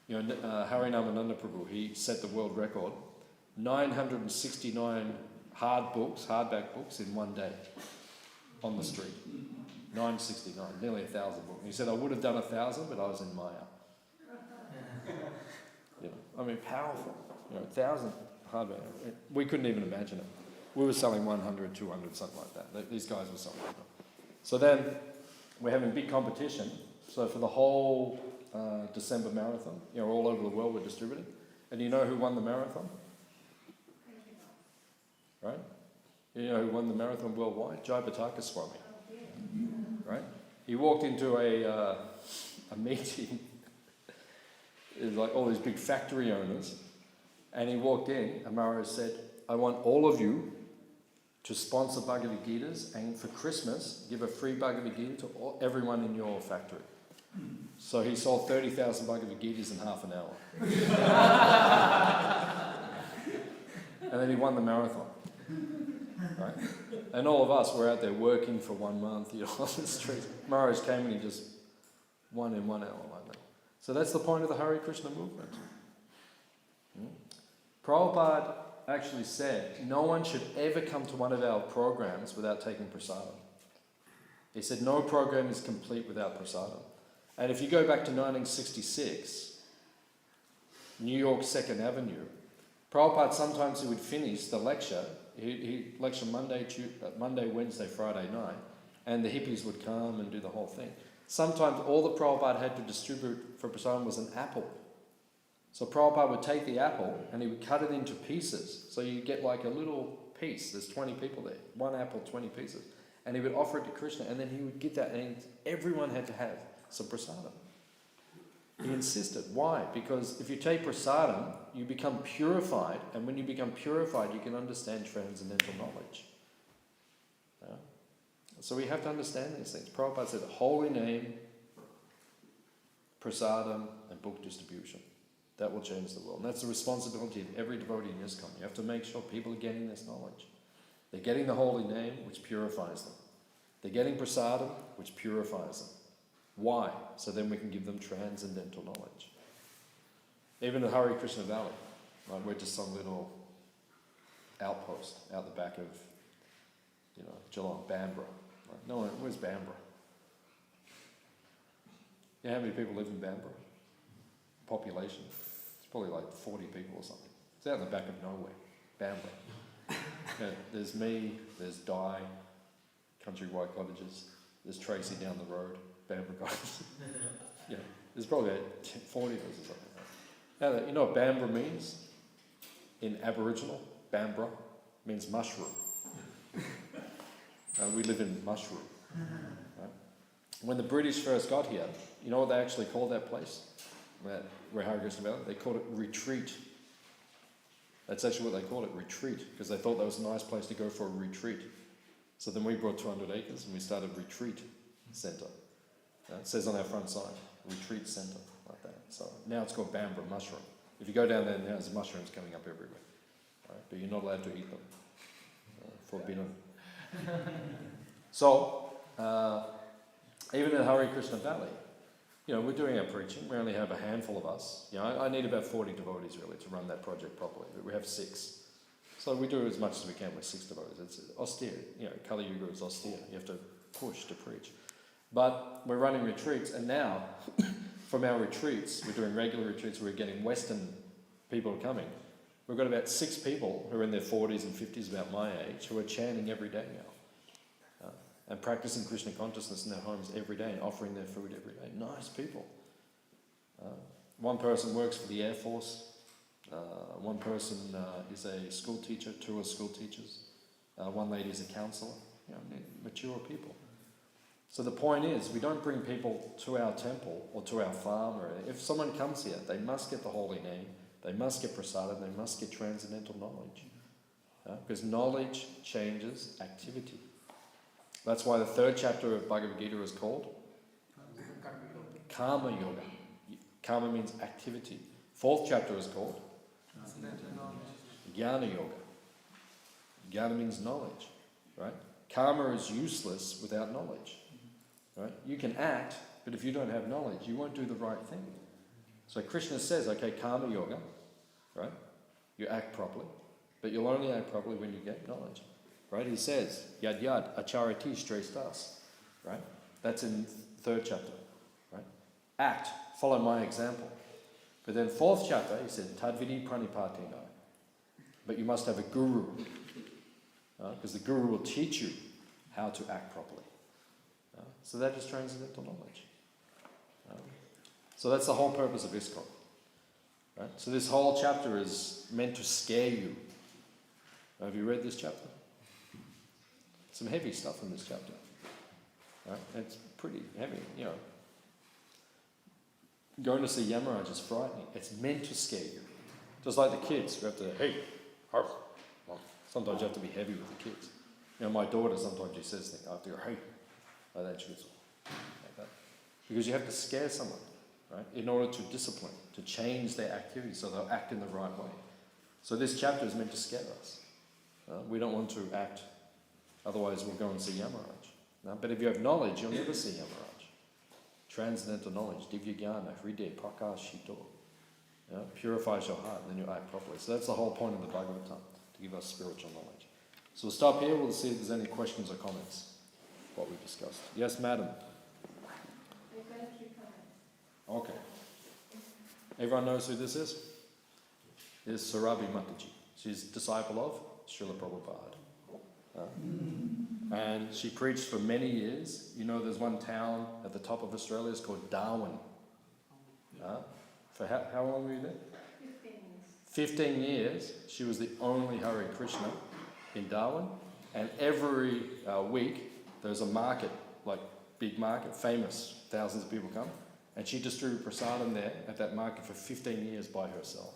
You know, Harinam Ananda Prabhu, he set the world record, 969 hardback books in one day on the street. 969, nearly 1,000 books. He said, I would have done 1,000, but I was in Maya. You know, I mean, powerful. You know, 1,000 hardback. We couldn't even imagine it. We were selling 100, 200, something like that. These guys were selling it. So then we're having big competition. So for the whole December marathon, you know, all over the world we're distributing. And you know who won the marathon? Right? You know who won the marathon worldwide? Jayapataka Swami. Right? He walked into a meeting. It was like all these big factory owners. And he walked in, and Maharaj said, I want all of you to sponsor Bhagavad Gitas, and for Christmas, give a free Bhagavad Gita to everyone in your factory. So he sold 30,000 Bhagavad Gitas in half an hour. And then he won the marathon. Right? And all of us were out there working for 1 month, you know, on the street. Maharaj came and he just won in 1 hour like that. So that's the point of the Hare Krishna movement. Prabhupada actually said, no one should ever come to one of our programs without taking prasadam. He said, no program is complete without prasadam. And if you go back to 1966, New York 2nd Avenue, Prabhupada, sometimes he would finish the lecture, he'd lecture Monday, Wednesday, Friday night, and the hippies would come and do the whole thing. Sometimes all the Prabhupada had to distribute for prasadam was an apple. So Prabhupada would take the apple and he would cut it into pieces. So you get like a little piece. There's 20 people there. 1 apple, 20 pieces. And he would offer it to Krishna, and then he would get that, and everyone had to have some prasadam. He insisted. Why? Because if you take prasadam, you become purified, and when you become purified, you can understand transcendental knowledge. Yeah? So we have to understand these things. Prabhupada said, holy name, prasadam, and book distribution. That will change the world. And that's the responsibility of every devotee in ISKCON. You have to make sure people are getting this knowledge. They're getting the holy name, which purifies them. They're getting prasadam, which purifies them. Why? So then we can give them transcendental knowledge. Even in Hare Krishna Valley, right, we're just some little outpost out the back of, you know, Geelong, Bamborough. Right? No one, where's Bamborough? You know how many people live in Bamborough? Population? It's probably like 40 people or something. It's out in the back of nowhere, Bamborough. You know, there's me, there's Di, Countrywide Cottages, there's Tracy down the road, Bamborough guys. Yeah, there's probably about 40 of us or something. Now, you know what Bamborough means? In Aboriginal, Bamborough means mushroom. We live in mushroom. Right? When the British first got here, you know what they actually called that place? Where Hare Krishna Valley? They called it retreat. That's actually what they called it, retreat, because they thought that was a nice place to go for a retreat. So then we brought 200 acres and we started retreat centre. It says on our front side, retreat centre, like that. So now it's called Bamborough mushroom. If you go down there now, there's mushrooms coming up everywhere. Right? But you're not allowed to eat them. Forbidden. So, even in Hare Krishna Valley, we're doing our preaching. We only have a handful of us. I need about 40 devotees really to run that project properly, but we have 6. So we do as much as we can with 6 devotees. It's austere. Kali Yuga is austere. You have to push to preach. But we're running retreats, and now from our retreats, we're doing regular retreats, we're getting Western people coming. We've got about 6 people who are in their 40s and 50s, about my age, who are chanting every day now. And practicing Krishna consciousness in their homes every day and offering their food every day. Nice people. One person works for the Air Force. One person is a school teacher, 2 are school teachers. One lady is a counsellor. Mature people. So the point is, we don't bring people to our temple or to our farm. If someone comes here, they must get the holy name, they must get prasadam, they must get transcendental knowledge. Because knowledge changes activity. That's why the 3rd chapter of Bhagavad Gita is called Karma Yoga. Karma means activity. 4th chapter is called Jnana Yoga. Jnana means knowledge, right? Karma is useless without knowledge, right? You can act, but if you don't have knowledge, you won't do the right thing. So Krishna says, okay, Karma Yoga, right? You act properly, but you'll only act properly when you get knowledge, right? He says, Yad Yad Acharati Shreshtas, right? That's in 3rd chapter, right? Act, follow my example. But then 4th chapter, he said, Tadvidi Pranipatena. But you must have a guru, because the guru will teach you how to act properly. So that is transcendental knowledge. So that's the whole purpose of ISKCON. Right? So this whole chapter is meant to scare you. Have you read this chapter? Some heavy stuff in this chapter. Right? It's pretty heavy, Going to see Yamaraj is frightening. It's meant to scare you. Just like the kids who have to, hey, arf. Well, sometimes you have to be heavy with the kids. My daughter, sometimes she says things, I have to go, hey, like that, she goes, like that. Because you have to scare someone, right, in order to discipline, to change their activity so they'll act in the right way. So this chapter is meant to scare us. We don't want to act, otherwise we'll go and see Yamaraj. But if you have knowledge, you'll never see Yamaraj. Transcendental knowledge, divya jnana, hriday, prakashito, purifies your heart, and then you act properly. So that's the whole point of the Bhagavatam, to give us spiritual knowledge. So we'll stop here, we'll see if there's any questions or comments, what we discussed. Yes, madam? Okay. Everyone knows who this is? This is Sarabi Mataji. She's a disciple of Srila Prabhupada. And she preached for many years. There's one town at the top of Australia, it's called Darwin. For how long were you there? 15 years. She was the only Hare Krishna in Darwin. And every week there's a market, like big market, famous, thousands of people come. And she distributed prasadam there at that market for 15 years by herself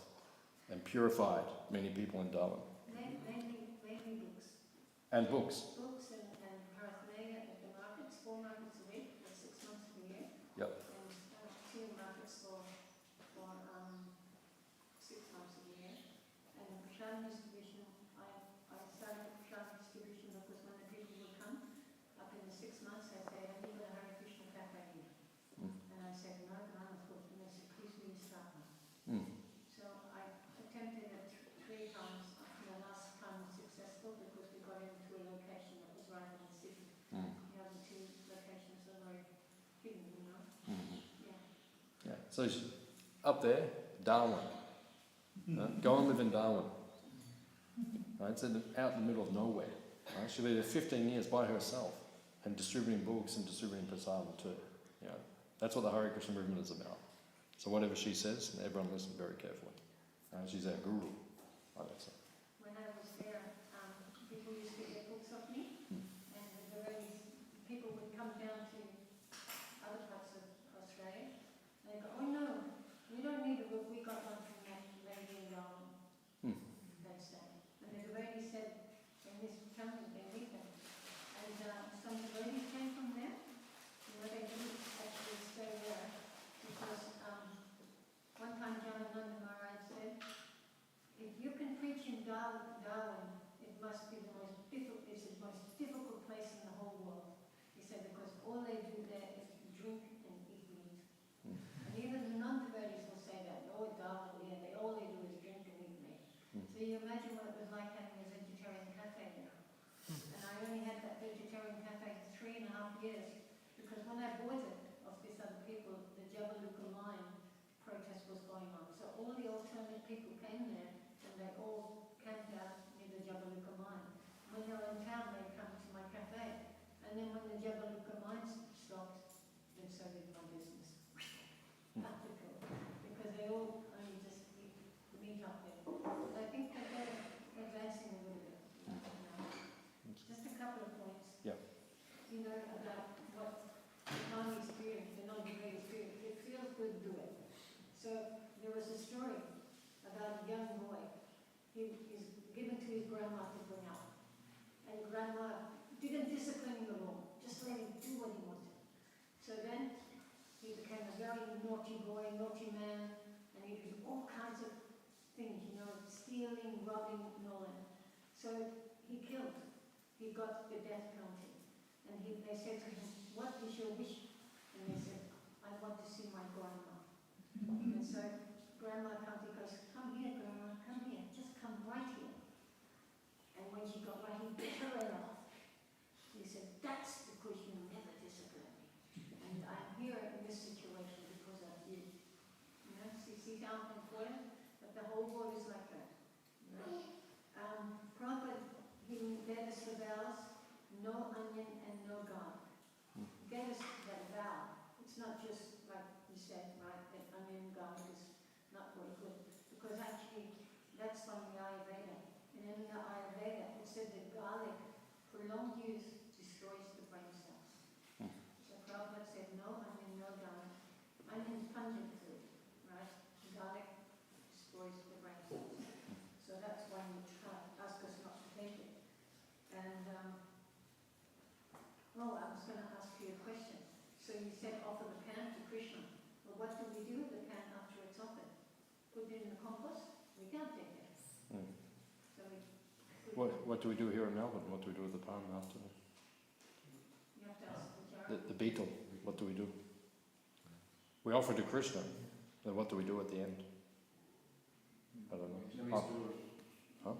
and purified many people in Darwin. Mainly books. And books. Books and paraphernalia at the markets, 4 markets a week for 6 months of the year. Yep. And 2 markets for 6 months of the year. And the prashadam distribution, I started the prashadam distribution because when the people would come up in the 6 months, I say, have you got a Hare Krishna cafe here? And I said, no, of course. And they said, please will you start one? So I attempted it 3 times. The last time was successful because we got into a location that was right in the city. The other 2 locations are very hidden, Yeah. So she's up there, Darwin. Go and live in Darwin. Right? It's out in the middle of nowhere. Right? She lived there 15 years by herself and distributing books and distributing prasadam too. That's what the Hare Krishna movement is about. So whatever she says, everyone listen very carefully. She's our guru. When I was there, people used to get books of me, and people would come down to other parts of Australia, and they go, oh no, we don't need a book, we got one from that lady in Darwin, they'd say. And the devotee said, in this town, they read them. And some devotees came from there, they didn't actually stay there, because one time Janananda Maharaj said, if you can preach in years, because when I bought it of these other people, the Jabaluka mine protest was going on. So all the alternate people came there, and they all camped out near the Jabaluka mine. When they were in town, they come to my cafe. And then when the Jabaluka mine stopped, then so did my business. Practical. Because they all only just meet up there. But I think that they're advancing a little bit. Just a couple of points. Yeah. You know, about what the Kami experience, the non-Yogi experience. It feels good, do it. So there was a story about a young boy. He is given to his grandma to bring up. And grandma didn't discipline him at all, just let him do what he wanted. So then he became a very naughty boy, naughty man, and he did all kinds of things, you know, stealing, robbing, and all that. So he killed. He got the death penalty. And they said to him, "What is your wish?" And they said, "I want to see my grandma." And so Grandma Kanti goes, "Come here, Grandma, come here, just come right here." And when she got right, he bit her head off. He said, "That's because you never disciplined me. And I'm here in this situation because of you." You know, see how important? But the whole world is like that. You know? Prabhupada, he gave us the vows, no onion and no garlic. He gave us that vow. It's not just like you said, right, that onion and garlic is not very good. Because actually, that's from the Ayurveda. And in the Ayurveda, it said that garlic, prolonged use, destroys the brain cells. So Prabhupada said, no onion, no garlic. Onion is pungent food, right? Garlic destroys the brain cells. So that's why you ask us not to take it. And, I was going to ask you a question. So you said offer the pan to Krishna. Well, what do we do with the pan after it's offered? Put it in the compost? We can't take it. So What do we do here in Melbourne? What do we do with the palm after? You have to ask the jar. The beetle, what do we do? We offer to Krishna, then what do we do at the end? I don't know. Huh?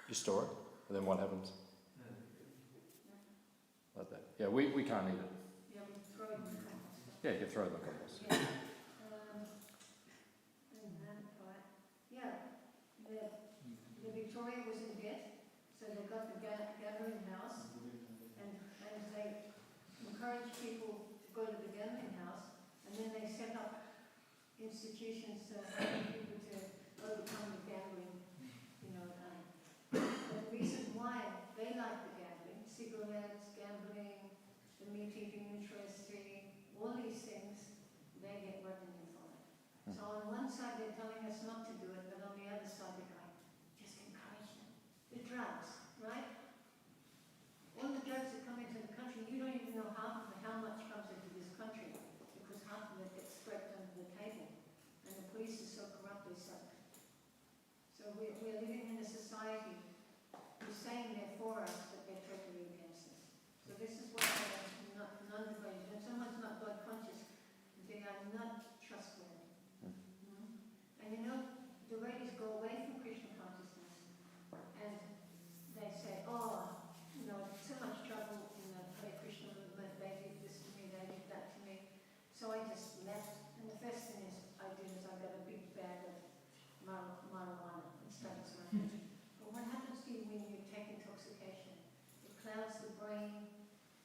You store it, and then what happens? Like that. Yeah, we can't eat it. Yeah, we throw it in the compost. Yeah, you throw it in the compost. Yeah. The Victoria was in debt, so they got the gathering house, and they encouraged people to go to the gathering house, and then they set up institutions to help people to overcome the gambling, the reason why they like the gambling, cigarettes, gambling, the meat-eating industry, all these things, they get revenue from it. So on one side they're telling us not to do it, but on the other side they're going, just encourage them. The drugs, right? All the drugs that come into the country, you don't even know how much comes into this country, because half of it gets scraped under the table. And the police is so corrupt, they suck. So we're living in a society who's saying they're for us, but they're totally against us. So this is what non-devoted. When someone's not God conscious, they are not trustworthy. And devotees go away from Krishna consciousness, and they say, so much trouble in the Hare Krishna movement, they did this to me, they did that to me. So I just left, and the first thing I did is I got a big bag of marijuana and started smoking. But what happens to you when you take intoxication? It clouds the brain.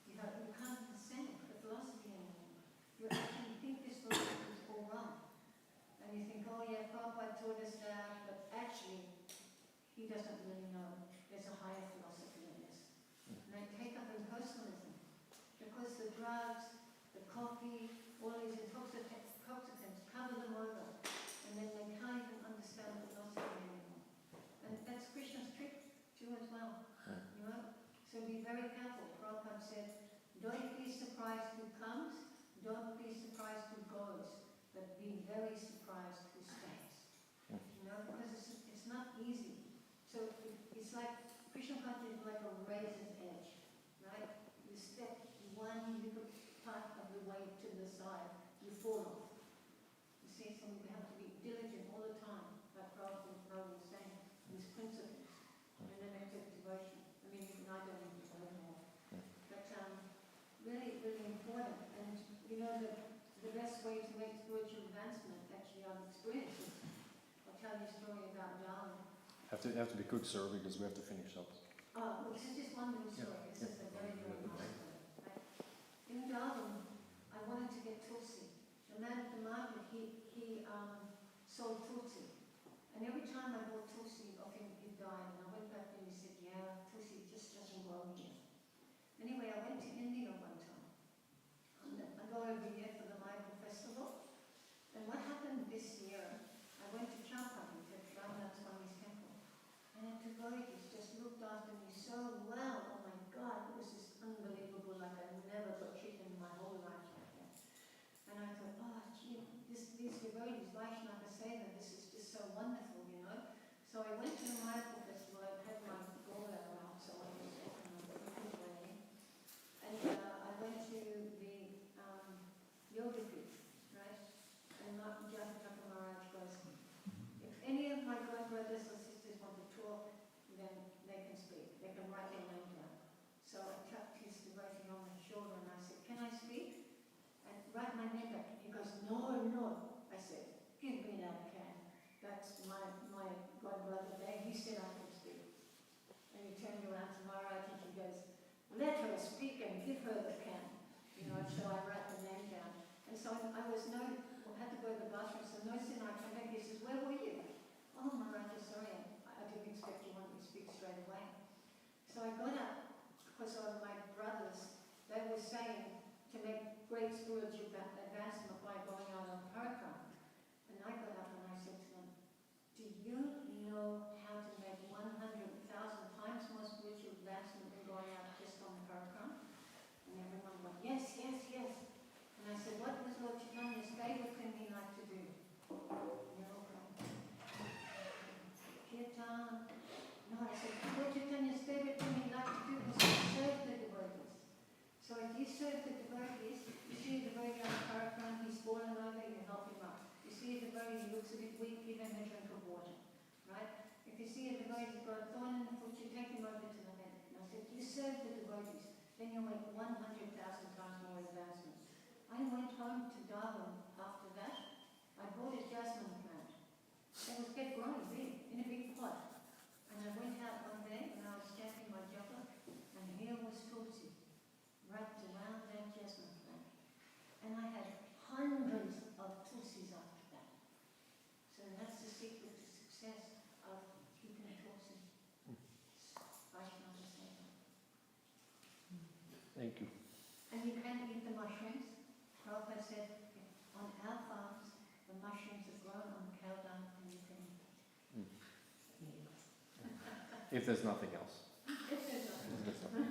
You can't understand the philosophy anymore. You actually think this philosophy is all wrong. And you think, oh yeah, Prabhupada taught us that, but actually, he doesn't really know. There's a higher philosophy in this. And they take up impersonalism. Because the drugs, the coffee, all these intoxicants cover them over. And then they can't even understand philosophy anymore. And that's Krishna's trick too as well. So be very careful. Prabhupada said, don't be surprised who comes, don't be surprised who goes, but be very surprised who stays. Because it's not easy. So it's like, Krishna consciousness is like a razor's edge, right? You step one little part of the way to the side, you fall off. You see, so we have to be diligent all the time, like Prabhupada was saying, these principles, and then active devotion. I don't need to go more. But great spiritual advancement, actually I've experienced it. I'll tell you a story about Darwin. Have to be quick, sir, because we have to finish up. Well, this is just one little story. This is a very, very nice story. Right? In Darwin, I wanted to get Tulsi. The man at the market, he sold Tulsi. And every time I bought Tulsi off him, he died. And I went back and he said, yeah, Tulsi just doesn't grow here. Anyway, I went to India one time. And I go every year for the Mayapur festival. And what happened this year, I went to Chowpatty, to Ramnath Swami's temple. And the devotees just looked after me so well. Oh my God, it was just unbelievable, like I never got treated in my whole life like that. And I thought, oh gee, these devotees, Vaishnava Seva, this is just so wonderful, you know. So I went to the Mayapur festival, I had my gallbladder out, so I was complaining. And I went to the yoga pit, right? And Jataka Maharaj goes, if any of my brothers or sisters want to talk, then they can speak. They can write their name down. So I tapped his devotee on the shoulder and I said, can I speak? And write my name down. He goes, no, no. I said, give me that can. That's my godbrother there. He said I could speak. And he turned around to Maharaj and he goes, let her speak and give her the can. You know, so I write the name down. And so I had to go to the bathroom. So no sooner I come back, he says, where were you? Oh, Maharaj, sorry, I didn't expect you wanted me to speak straight away. So I got up, because of my brothers, they were saying to make great spiritual advancement by going out on parikrama. And I got up and I said to them, do you know how to make 100,000 times more spiritual advancement than going out just on parikrama? And everyone went, yes, yes, yes. And I said, what was Lord Chaitanya's favorite thing he liked to do? Kirtan. No, I said, Lord Chaitanya's favorite thing he liked to do was to serve the devotees. So if you serve the devotees, you see a devotee on the parikrama, he's fallen over, you help him up. You see a devotee, he looks a bit weak, give him a drink of water. Right? If you see a devotee who's got a thorn in the foot, you take him over to the medic. And I said, you serve the devotees, then you'll make 100,000 times more advancement. I went home to Darwin after that. I bought a jasmine plant. It was kept growing big, in a big pot. And I went out one day when I was chanting my japa, and here was Tulsi, wrapped around that jasmine plant. And I had hundreds of Tulsis after that. So that's the secret to success of keeping Tulsi. Vaishnava Seva. Thank you. And you can eat the mushrooms. Prabhupada said, on our farms, the mushrooms are grown on cow dung and you can eat them. If there's nothing else. If there's nothing.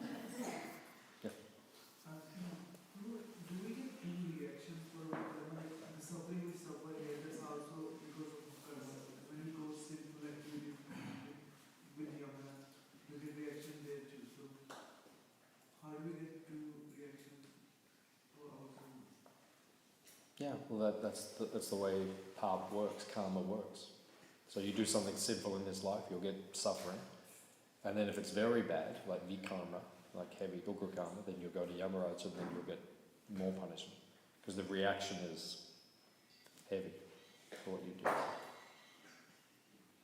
Do we get any reaction for the suffering we suffer here? That's also because of karma. When we go sinful activity with Yamana, we get reaction there too. So how do we get to reaction for our karma? Yeah, well that's the way path works, karma works. So you do something sinful in this life, you'll get suffering. And then if it's very bad, like vikarma, like heavy ugra karma, then you'll go to Yamaraj and then you'll get more punishment. Because the reaction is heavy for what you do.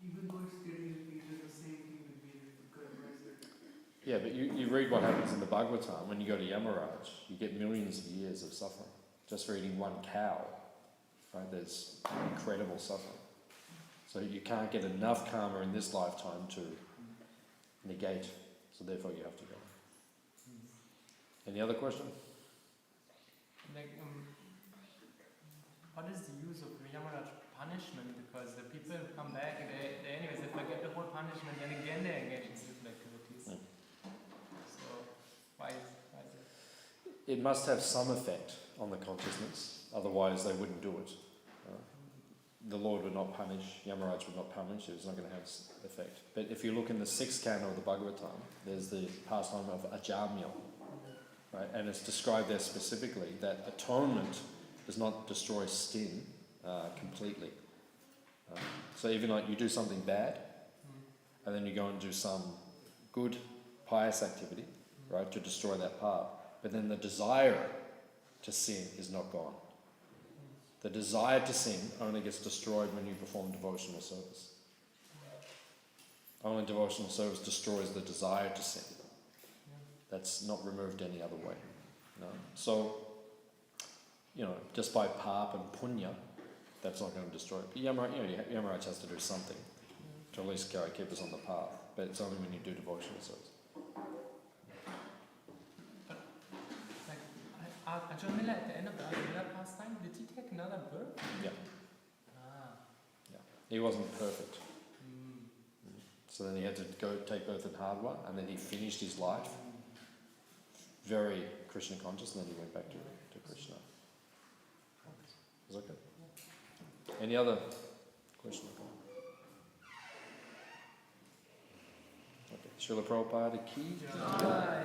Even though it's getting repeated, the same thing will be karma. Yeah, but you read what happens in the Bhagavatam, when you go to Yamaraj, you get millions of years of suffering. Just for eating one cow, right? There's incredible suffering. So you can't get enough karma in this lifetime to negate, so therefore you have to go. Any other question? Like, what is the use of Yamaraj punishment? Because the people who come back, they anyways, they forget the whole punishment, and again they engage in sinful activities. So, why is it? It must have some effect on the consciousness, otherwise they wouldn't do it. The Lord would not punish, Yamaraj would not punish, it's not going to have effect. But if you look in the 6th canto of the Bhagavatam, there's the pastime of Ajamya, right? And it's described there specifically that atonement does not destroy sin completely. So even like you do something bad, and then you go and do some good, pious activity, right, to destroy that part, but then the desire to sin is not gone. The desire to sin only gets destroyed when you perform devotional service. Only devotional service destroys the desire to sin. That's not removed any other way. No? So, just by pap and punya, that's not going to destroy it. But Yamaraj has to do something to at least keep us on the path. But it's only when you do devotional service. Ajamila, at the end of the Ajamila pastime, did he take another birth? Yeah. Yeah. He wasn't perfect. So then he had to go take birth in Hardwa, and then he finished his life very Krishna conscious, and then he went back to Krishna. Is that okay? Any other question? Okay. Srila Prabhupada ki. Jai.